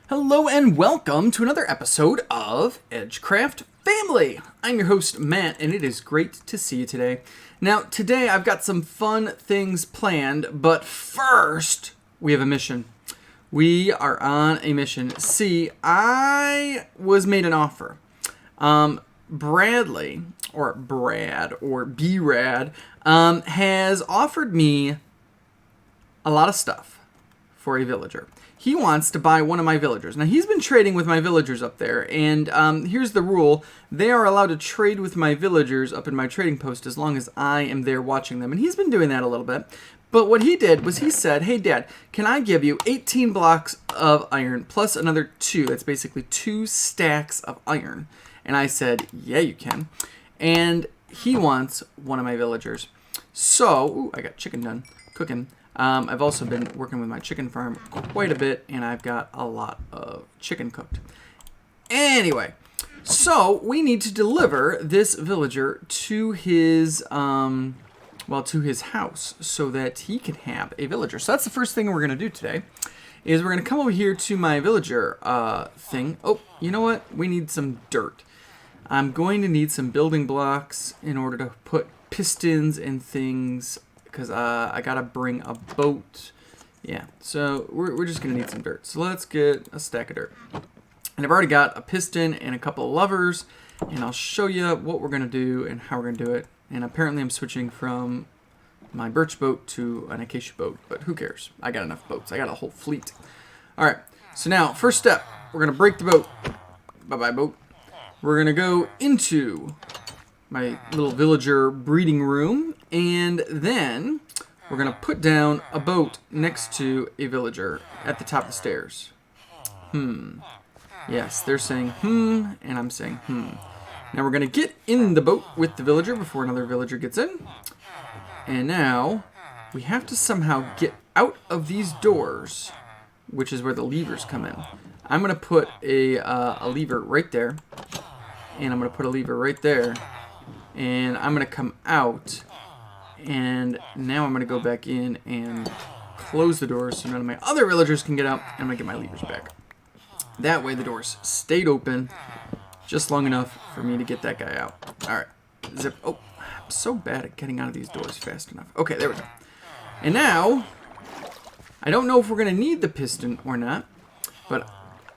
Hello and welcome to another episode of EdgeCraft Family. I'm your host, Matt, and it is great to see you today. Now, today I've got some fun things planned, but first, we have a mission. We are on a mission. See, I was made an offer. Bradley, or Brad, or B-Rad, has offered me a lot of stuff for a villager. He wants to buy one of my villagers. Now, he's been trading with my villagers up there, and here's the rule. They are allowed to trade with my villagers up in my trading post as long as I am there watching them, and he's been doing that a little bit. But what he did was he said, hey, Dad, can I give you 18 blocks of iron plus another 2? That's basically 2 stacks of iron. And I said, yeah, you can. And he wants one of my villagers. So, ooh, I got chicken done cooking. I've also been working with my chicken farm quite a bit, and I've got a lot of chicken cooked. Anyway, so we need to deliver this villager to his, to his house so that he can have a villager. So that's the first thing we're going to do today, is we're going to come over here to my villager thing. Oh, you know what? We need some dirt. I'm going to need some building blocks in order to put pistons and things, because I gotta bring a boat. Yeah, so we're just gonna need some dirt. So let's get a stack of dirt. And I've already got a piston and a couple of levers, and I'll show you what we're gonna do and how we're gonna do it. And apparently I'm switching from my birch boat to an acacia boat, but who cares? I got enough boats. I got a whole fleet. All right, so now first step, we're gonna break the boat. Bye-bye, boat. We're gonna go into my little villager breeding room, and then we're going to put down a boat next to a villager at the top of the stairs. Yes, they're saying and I'm saying Now we're going to get in the boat with the villager before another villager gets in. And now we have to somehow get out of these doors, which is where the levers come in. I'm going to put a lever right there, and I'm going to put a lever right there. And I'm going to come out, and now I'm going to go back in and close the doors so none of my other villagers can get out, and I'm going to get my levers back. That way the doors stayed open just long enough for me to get that guy out. All right. Zip. Oh, I'm so bad at getting out of these doors fast enough. Okay, there we go. And now, I don't know if we're going to need the piston or not, but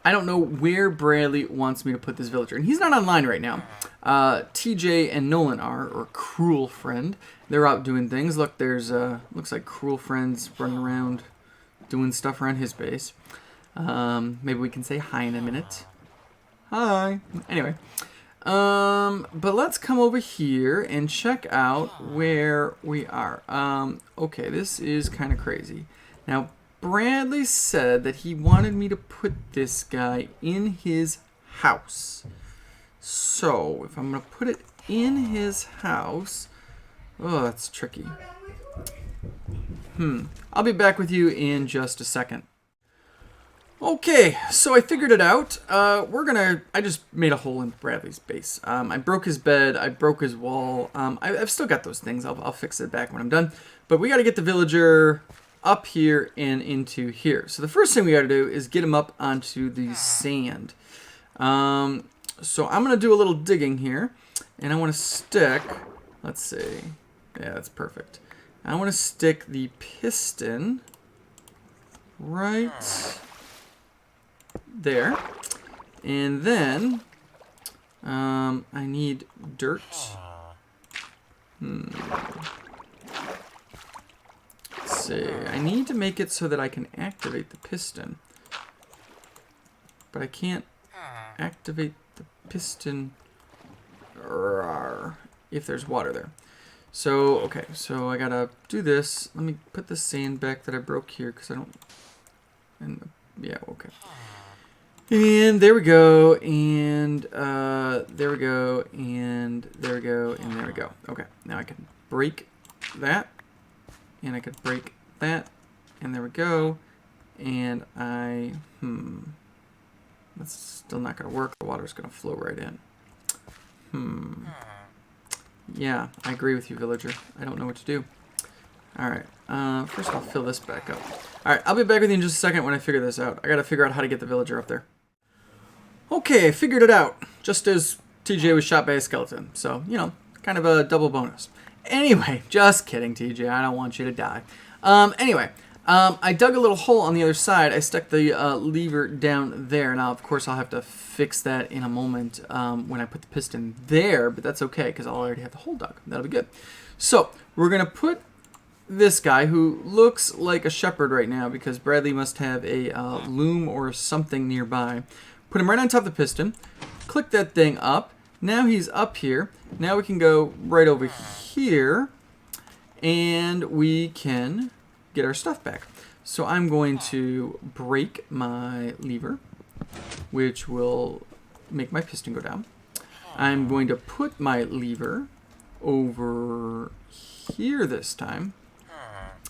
I don't know where Bradley wants me to put this villager. And he's not online right now. TJ and Nolan are, or Cruel Friend. They're out doing things. Look, there's, looks like Cruel Friend's running around doing stuff around his base. Maybe we can say hi in a minute. Hi. Anyway. But let's come over here and check out where we are. Okay, this is kind of crazy. Now, Bradley said that he wanted me to put this guy in his house. So, if I'm going to put it in his house... Oh, that's tricky. I'll be back with you in just a second. Okay, so I figured it out. I just made a hole in Bradley's base. I broke his bed, I broke his wall. I've still got those things. I'll fix it back when I'm done. But we got to get the villager up here and into here. So the first thing we got to do is get him up onto the sand. So I'm going to do a little digging here, and I want to stick, let's see, yeah, that's perfect. I want to stick the piston right there, and then I need dirt. Let's see, I need to make it so that I can activate the piston, but I can't activate the piston if there's water there. So, okay, so I gotta do this. Let me put the sand back that I broke here, because I don't... And, yeah, okay. And there we go, and there we go, and there we go, and there we go. Okay, now I can break that, and I could break that, and there we go, and that's still not going to work. The water's going to flow right in. Yeah, I agree with you, villager. I don't know what to do. Alright, first I'll fill this back up. Alright, I'll be back with you in just a second when I figure this out. I gotta figure out how to get the villager up there. Okay, I figured it out. Just as TJ was shot by a skeleton. So, you know, kind of a double bonus. Anyway, just kidding, TJ. I don't want you to die. I dug a little hole on the other side. I stuck the lever down there. Now, of course, I'll have to fix that in a moment when I put the piston there, but that's okay because I'll already have the hole dug. That'll be good. So, we're going to put this guy, who looks like a shepherd right now because Bradley must have a loom or something nearby. Put him right on top of the piston. Click that thing up. Now he's up here. Now we can go right over here and we can get our stuff back. So I'm going to break my lever, which will make my piston go down. I'm going to put my lever over here this time.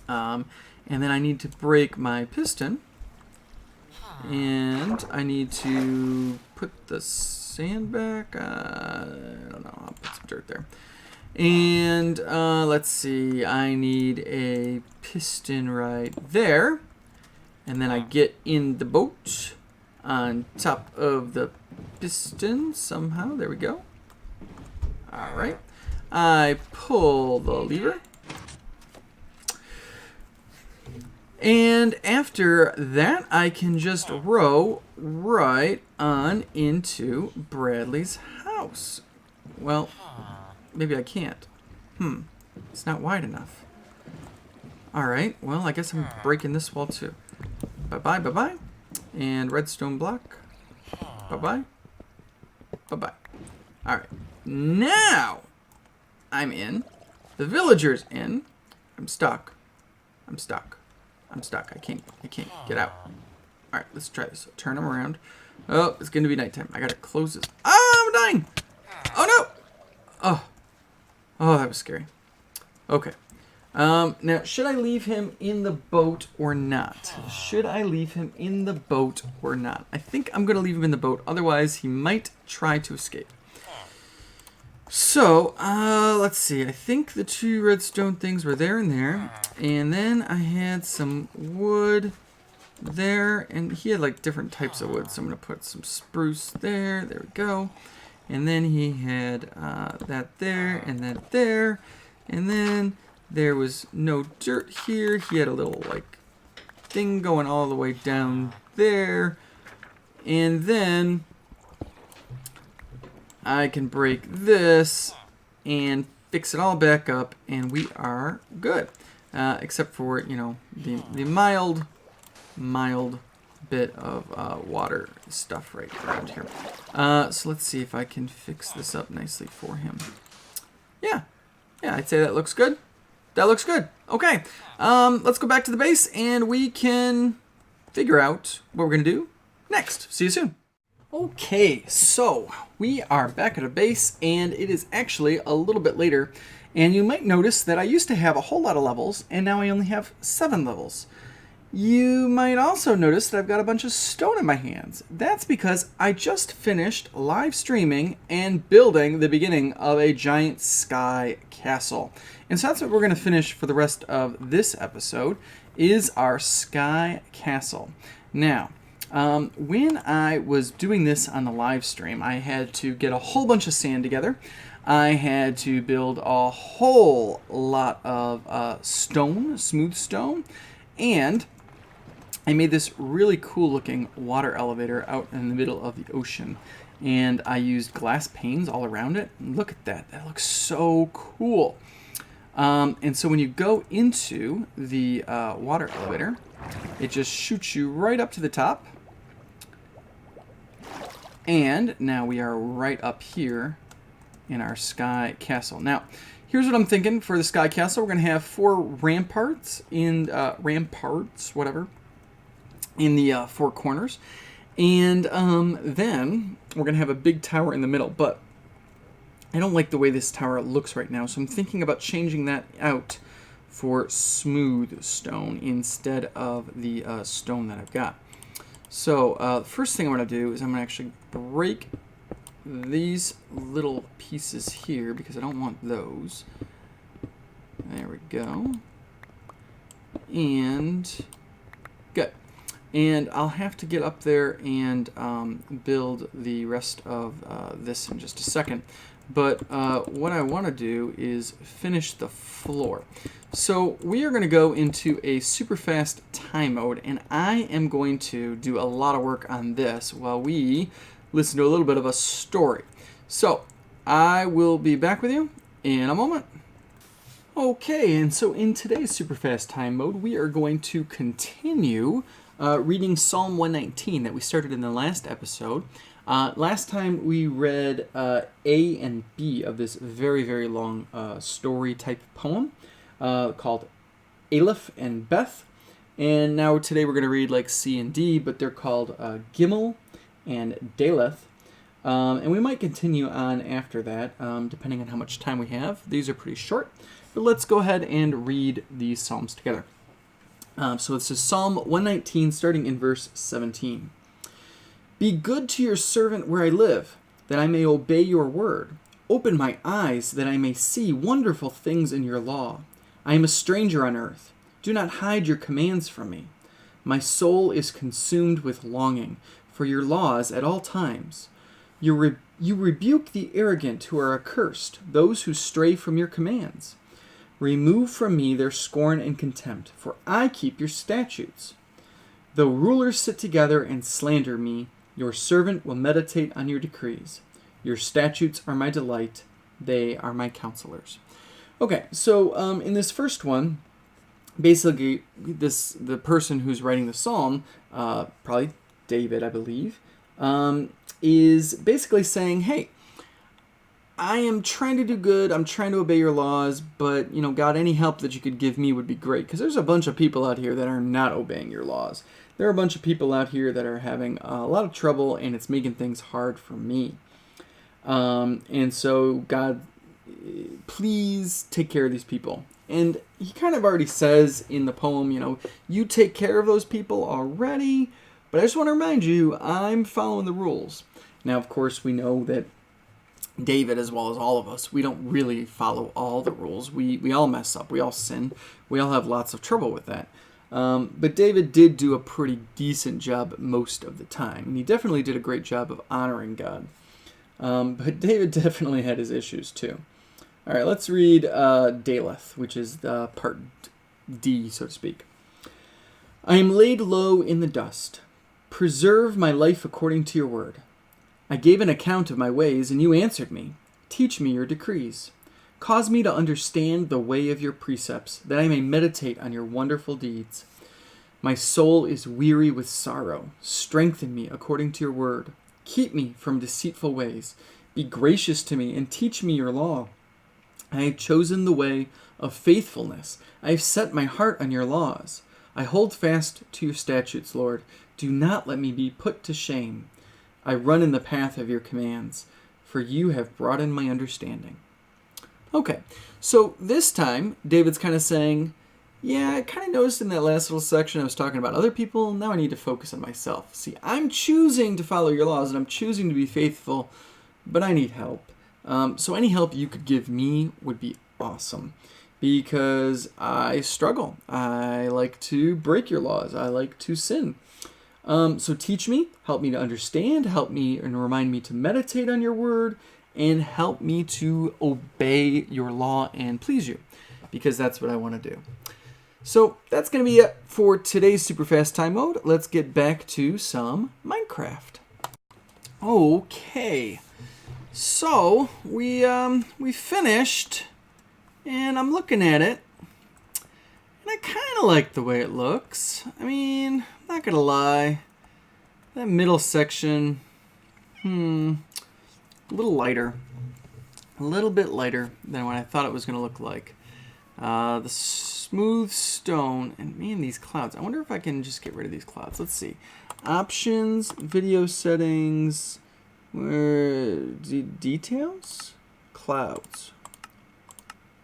And then I need to break my piston. And I need to put the sand back. I don't know. I'll put some dirt there. And let's see. I need a piston right there. And then I get in the boat on top of the piston somehow. There we go. All right. I pull the lever. And after that, I can just row right on into Bradley's house. Well, maybe I can't. It's not wide enough. All right, well, I guess I'm breaking this wall too. Bye-bye, bye-bye. And redstone block. Bye-bye. Bye-bye. All right, now I'm in. The villager's in. I'm stuck. I'm stuck. I'm stuck. I can't get out. All right, let's try this. Turn him around. Oh, it's going to be nighttime. I got to close this. Oh, I'm dying. Oh, no. Oh, that was scary. Okay. Now, should I leave him in the boat or not? Should I leave him in the boat or not? I think I'm going to leave him in the boat. Otherwise, he might try to escape. So, let's see. I think the 2 redstone things were there and there. And then I had some wood there. And he had like different types of wood. So I'm going to put some spruce there. There we go. And then he had that there and that there. And then there was no dirt here. He had a little like thing going all the way down there. And then I can break this and fix it all back up, and we are good. Except for, you know, the mild bit of water stuff right around here. So let's see if I can fix this up nicely for him. Yeah, I'd say that looks good. That looks good. Okay, let's go back to the base, and we can figure out what we're going to do next. See you soon. Okay, so we are back at a base, and it is actually a little bit later, and you might notice that I used to have a whole lot of levels, and now I only have 7 levels. You might also notice that I've got a bunch of stone in my hands. That's because I just finished live streaming and building the beginning of a giant sky castle. And so that's what we're going to finish for the rest of this episode, is our sky castle. Now, when I was doing this on the live stream, I had to get a whole bunch of sand together. I had to build a whole lot of stone, smooth stone, and I made this really cool looking water elevator out in the middle of the ocean. And I used glass panes all around it. Look at that. That looks so cool. And so when you go into the water elevator, it just shoots you right up to the top. And now we are right up here in our sky castle. Now, here's what I'm thinking for the sky castle. We're going to have 4 ramparts in whatever, in the 4 corners. And then we're going to have a big tower in the middle. But I don't like the way this tower looks right now, so I'm thinking about changing that out for smooth stone instead of the stone that I've got. So the first thing I'm going to do is I'm going to actually break these little pieces here because I don't want those. There we go. And good. And I'll have to get up there and build the rest of this in just a second. But what I want to do is finish the floor. So we are going to go into a super fast time mode, and I am going to do a lot of work on this while we listen to a little bit of a story. So I will be back with you in a moment. Okay, and so in today's super fast time mode, we are going to continue reading Psalm 119 that we started in the last episode. Last time we read A and B of this very, very long story type poem called Aleph and Beth. And now today we're going to read like C and D, but they're called Gimel and Daleth. And we might continue on after that, depending on how much time we have. These are pretty short, but let's go ahead and read these psalms together. So this is Psalm 119, starting in verse 17. Be good to your servant where I live, that I may obey your word. Open my eyes, that I may see wonderful things in your law. I am a stranger on earth. Do not hide your commands from me. My soul is consumed with longing for your laws at all times. You rebuke the arrogant who are accursed, those who stray from your commands. Remove from me their scorn and contempt, for I keep your statutes. Though rulers sit together and slander me, your servant will meditate on your decrees. Your statutes are my delight. They are my counselors. Okay, so in this first one, basically the person who's writing the psalm, probably David, I believe, is basically saying, hey, I am trying to do good. I'm trying to obey your laws, but, God, any help that you could give me would be great, because there's a bunch of people out here that are not obeying your laws. There are a bunch of people out here that are having a lot of trouble, and it's making things hard for me. And so, God, please take care of these people. And he kind of already says in the poem, you take care of those people already, but I just want to remind you, I'm following the rules. Now, of course, we know that David, as well as all of us, we don't really follow all the rules. We all mess up. We all sin. We all have lots of trouble with that. But David did do a pretty decent job most of the time. And he definitely did a great job of honoring God. But David definitely had his issues too. All right, let's read Daleth, which is the part D, so to speak. I am laid low in the dust. Preserve my life according to your word. I gave an account of my ways, and you answered me. Teach me your decrees. Cause me to understand the way of your precepts, that I may meditate on your wonderful deeds. My soul is weary with sorrow. Strengthen me according to your word. Keep me from deceitful ways. Be gracious to me and teach me your law. I have chosen the way of faithfulness. I have set my heart on your laws. I hold fast to your statutes, Lord. Do not let me be put to shame. I run in the path of your commands, for you have broadened my understanding. Okay, so this time, David's kind of saying, yeah, I kind of noticed in that last little section I was talking about other people. Now I need to focus on myself. See, I'm choosing to follow your laws, and I'm choosing to be faithful, but I need help. So any help you could give me would be awesome, because I struggle. I like to break your laws. I like to sin. So teach me, help me to understand, help me and remind me to meditate on your word, and help me to obey your law and please you, because that's what I want to do. So that's going to be it for today's super fast time mode. Let's get back to some Minecraft. Okay, so we finished, and I'm looking at it, and I kind of like the way it looks. I mean, not gonna lie, that middle section, a little lighter, a little bit lighter than what I thought it was gonna look like. The smooth stone, and man, these clouds. I wonder if I can just get rid of these clouds. Let's see. Options, video settings, where details, clouds,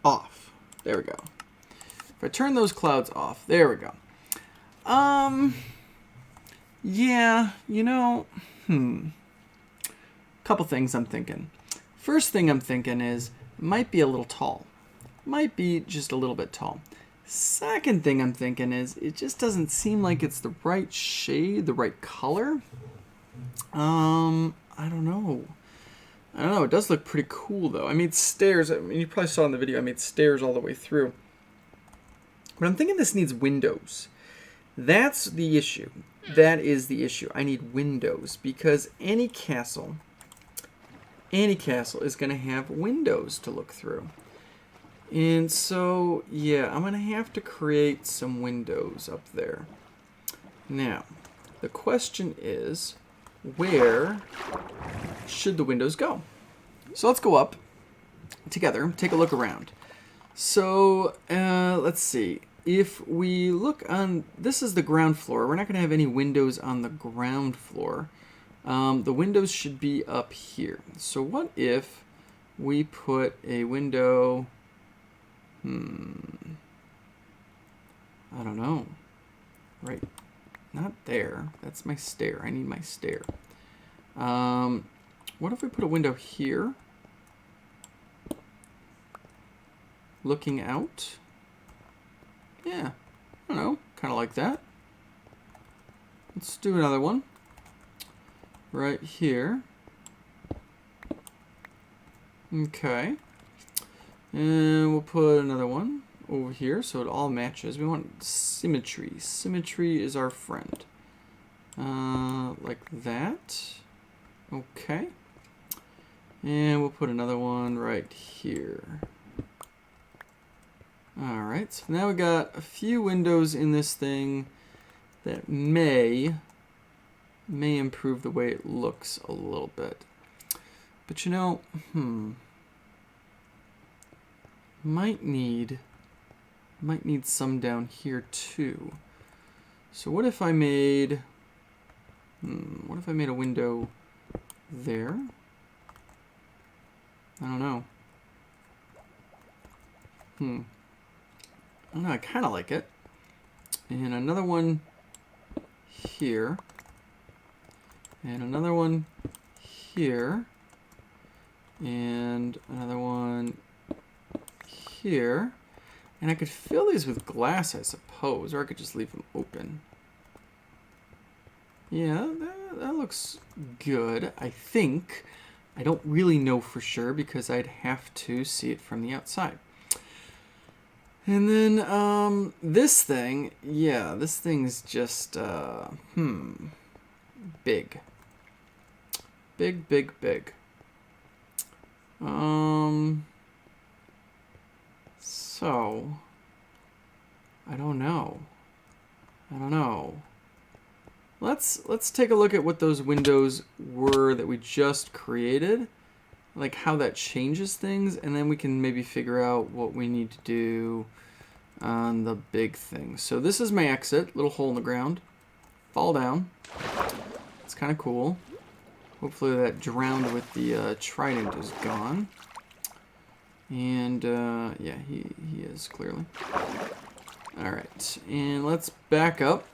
off. There we go. If I turn those clouds off, there we go. Yeah, couple things I'm thinking. First thing I'm thinking is, might be a little tall. Might be just a little bit tall. Second thing I'm thinking is it just doesn't seem like it's the right shade, the right color. I don't know. I don't know. It does look pretty cool though. I made stairs. I mean, you probably saw in the video I made stairs all the way through. But I'm thinking this needs windows. That's the issue. That is the issue. I need windows because any castle is going to have windows to look through. And so, yeah, I'm going to have to create some windows up there. Now, the question is, where should the windows go? So let's go up together, take a look around. So, let's see. If we look on, this is the ground floor. We're not going to have any windows on the ground floor. The windows should be up here. So what if we put a window... I don't know. Right. Not there. That's my stair. I need my stair. What if we put a window here? Looking out? Yeah. I don't know. Kind of like that. Let's do another one. Right here. Okay. And we'll put another one over here so it all matches. We want symmetry. Symmetry is our friend. Like that. Okay. And we'll put another one right here. Alright, so now we got a few windows in this thing that may improve the way it looks a little bit. But you know, might need some down here too. So what if I made a window there? I don't know. I don't know, I kind of like it. And another one here. And another one here. And another one here. And I could fill these with glass, I suppose, or I could just leave them open. Yeah, that looks good, I think. I don't really know for sure because I'd have to see it from the outside. And then this thing, yeah, this thing's just big. Big, big, big. So I don't know. Let's take a look at what those windows were that we just created, like how that changes things, and then we can maybe figure out what we need to do on the big thing. So this is my exit, little hole in the ground. Fall down. It's kind of cool. Hopefully that drowned with the trident is gone. And yeah, he is clearly. All right, and let's back up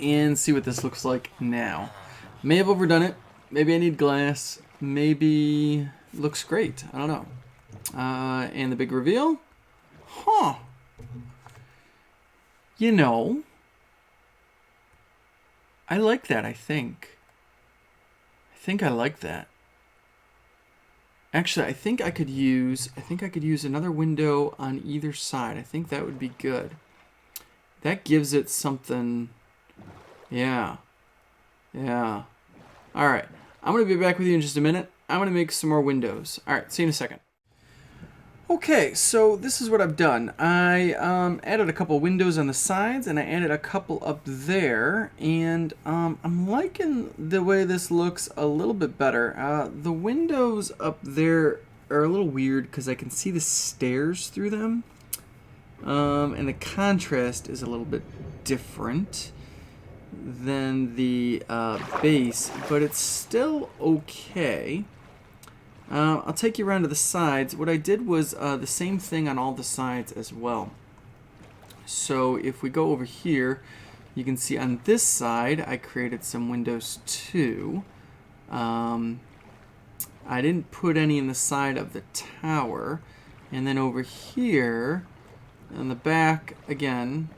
and see what this looks like now. May have overdone it. Maybe I need glass. Maybe looks great. I don't know. And the big reveal? Huh. You know, I like that, I think. I like that. Actually, I think I could use another window on either side. I think that would be good. That gives it something. Yeah. Yeah. All right. I'm going to be back with you in just a minute. I'm going to make some more windows. All right. See you in a second. Okay, so this is what I've done. I added a couple windows on the sides, and I added a couple up there, and I'm liking the way this looks a little bit better. The windows up there are a little weird because I can see the stairs through them, and the contrast is a little bit different than the base, but it's still okay. I'll take you around to the sides. What I did was the same thing on all the sides as well. So if we go over here, you can see on this side I created some windows too. I didn't put any in the side of the tower. And then over here, On the back, again,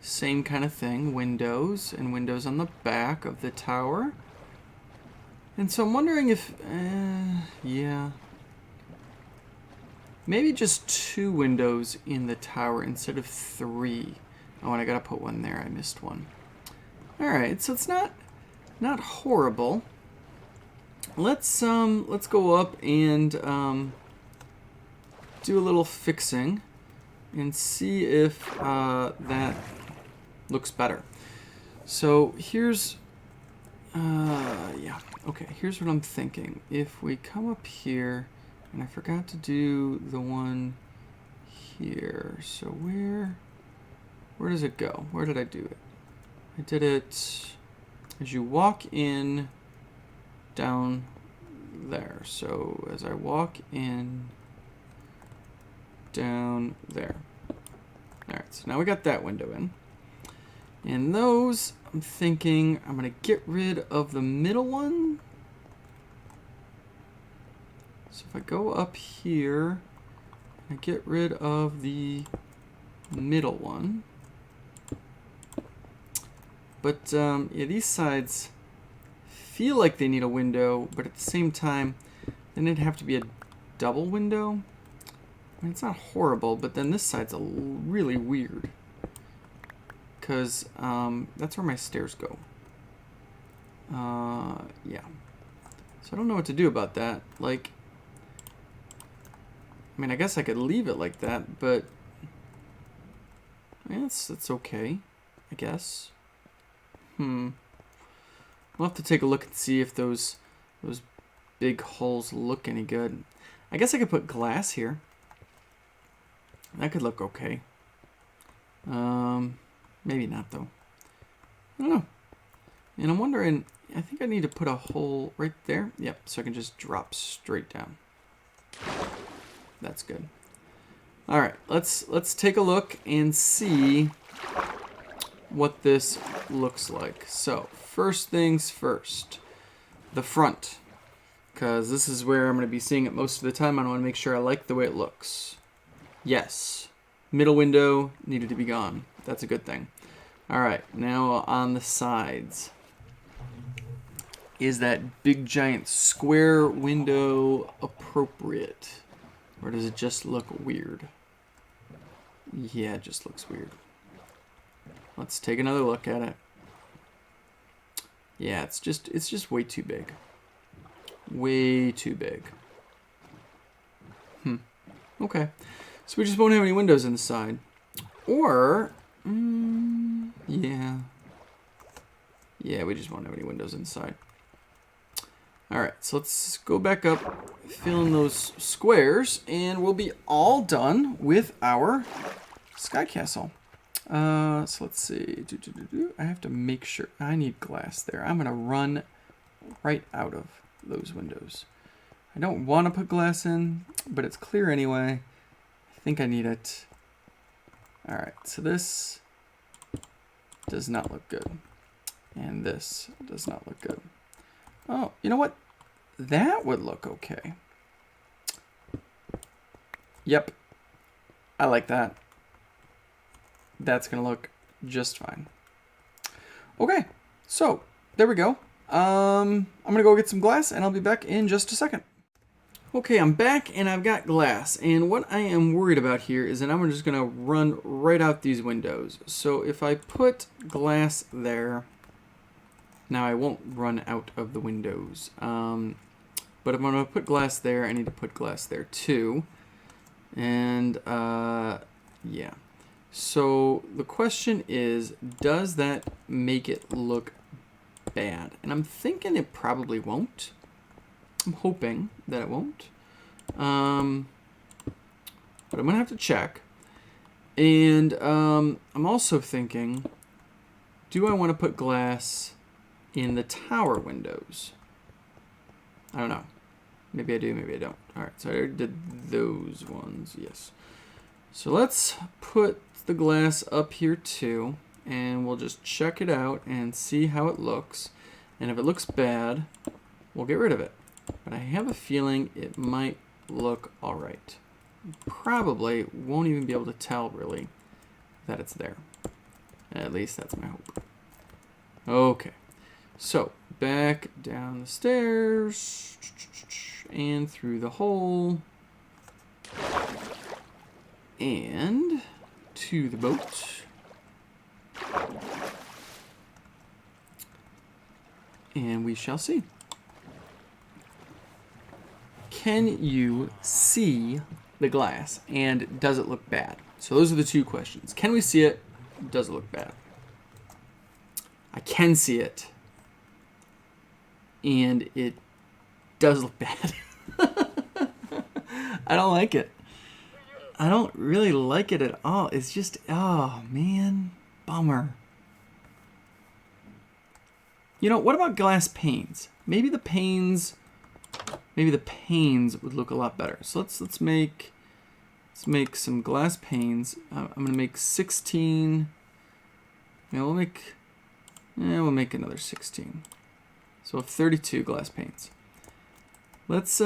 same kind of thing. Windows and windows on the back of the tower. And so I'm wondering if, yeah. Maybe just 2 windows in the tower instead of 3. Oh, and I gotta put one there. I missed one. Alright, so it's not horrible. Let's go up and do a little fixing and see if that looks better. So here's yeah, okay, here's what I'm thinking. If we come up here, and I forgot to do the one here. So where does it go? Where did I do it? I did it as you walk in down there. So as I walk in down there. Alright, so now we got that window in. And those, I'm thinking I'm going to get rid of the middle one. So if I go up here, I get rid of the middle one. But yeah, these sides feel like they need a window, but at the same time, then it'd have to be a double window. I mean, it's not horrible, but then this side's really weird. Because that's where my stairs go. Yeah. So I don't know what to do about that. Like, I mean, I guess I could leave it like that, but I mean, it's okay, I guess. We'll have to take a look and see if those big holes look any good. I guess I could put glass here. That could look okay. Maybe not, though. I don't know. And I'm wondering, I think I need to put a hole right there. Yep, so I can just drop straight down. That's good. All right, let's take a look and see what this looks like. So, first things first, the front. Because this is where I'm going to be seeing it most of the time. I want to make sure I like the way it looks. Yes. Middle window needed to be gone. That's a good thing. Alright, now on the sides. Is that big giant square window appropriate? Or does it just look weird? Yeah, it just looks weird. Let's take another look at it. Yeah, it's just way too big. Way too big. Okay. So we just won't have any windows on the side. Or, yeah. Yeah, we just won't have any windows inside. Alright, so let's go back up, fill in those squares, and we'll be all done with our sky castle. So let's see. I have to make sure. I need glass there. I'm going to run right out of those windows. I don't want to put glass in, but it's clear anyway. I think I need it. Alright, so this does not look good. And this does not look good. Oh, you know what? That would look okay. Yep. I like that. That's going to look just fine. Okay, so there we go. I'm going to go get some glass, and I'll be back in just a second. Okay, I'm back, and I've got glass. And what I am worried about here is that I'm just going to run right out these windows. So if I put glass there, now I won't run out of the windows. But if I'm going to put glass there, I need to put glass there too. And, yeah. So the question is, does that make it look bad? And I'm thinking it probably won't. I'm hoping that it won't. But I'm going to have to check. And I'm also thinking, do I want to put glass in the tower windows? I don't know. Maybe I do, maybe I don't. All right, so I already did those ones, yes. So let's put the glass up here too, and we'll just check it out and see how it looks. And if it looks bad, we'll get rid of it. But I have a feeling it might look all right. probably won't even be able to tell, really, that it's there. At least that's my hope. Okay. So, back down the stairs and through the hole and to the boat. And we shall see. Can you see the glass? And does it look bad? So those are the two questions. Can we see it? Does it look bad? I can see it. And it does look bad. I don't like it. I don't really like it at all. It's just, oh man, bummer. You know, what about glass panes? Maybe the panes would look a lot better. So let's make some glass panes. I'm gonna make 16. Yeah, we'll make another 16. So 32 glass panes. Let's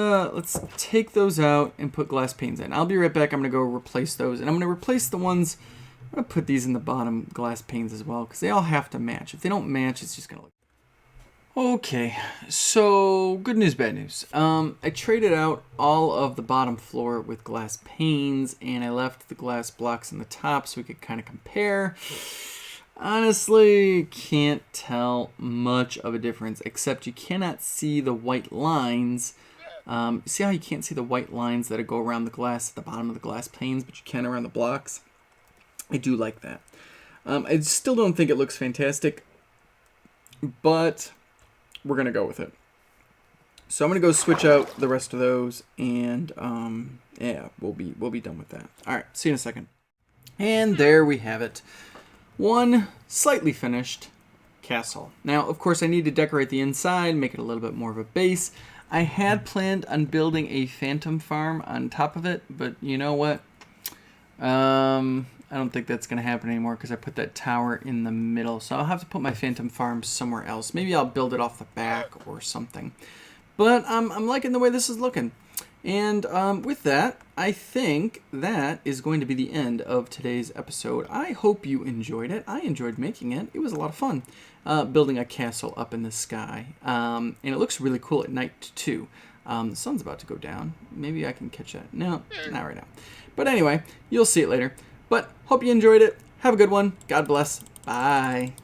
take those out and put glass panes in. I'll be right back. I'm gonna go replace those, and I'm gonna replace the ones. I'm gonna put these in the bottom glass panes as well, because they all have to match. If they don't match, it's just gonna look. Okay, so good news, bad news. I traded out all of the bottom floor with glass panes, and I left the glass blocks in the top so we could kind of compare. Honestly, can't tell much of a difference, except you cannot see the white lines. See how you can't see the white lines that go around the glass at the bottom of the glass panes, but you can around the blocks? I do like that. I still don't think it looks fantastic, but we're going to go with it. So I'm going to go switch out the rest of those, and yeah, we'll be done with that. All right, see you in a second. And there we have it. One slightly finished castle. Now, of course, I need to decorate the inside, make it a little bit more of a base. I had planned on building a phantom farm on top of it, but you know what? I don't think that's going to happen anymore because I put that tower in the middle. So I'll have to put my phantom farm somewhere else. Maybe I'll build it off the back or something. But I'm liking the way this is looking. And with that, I think that is going to be the end of today's episode. I hope you enjoyed it. I enjoyed making it. It was a lot of fun building a castle up in the sky. And it looks really cool at night, too. The sun's about to go down. Maybe I can catch that. No, not right now. But anyway, you'll see it later. But hope you enjoyed it. Have a good one. God bless. Bye.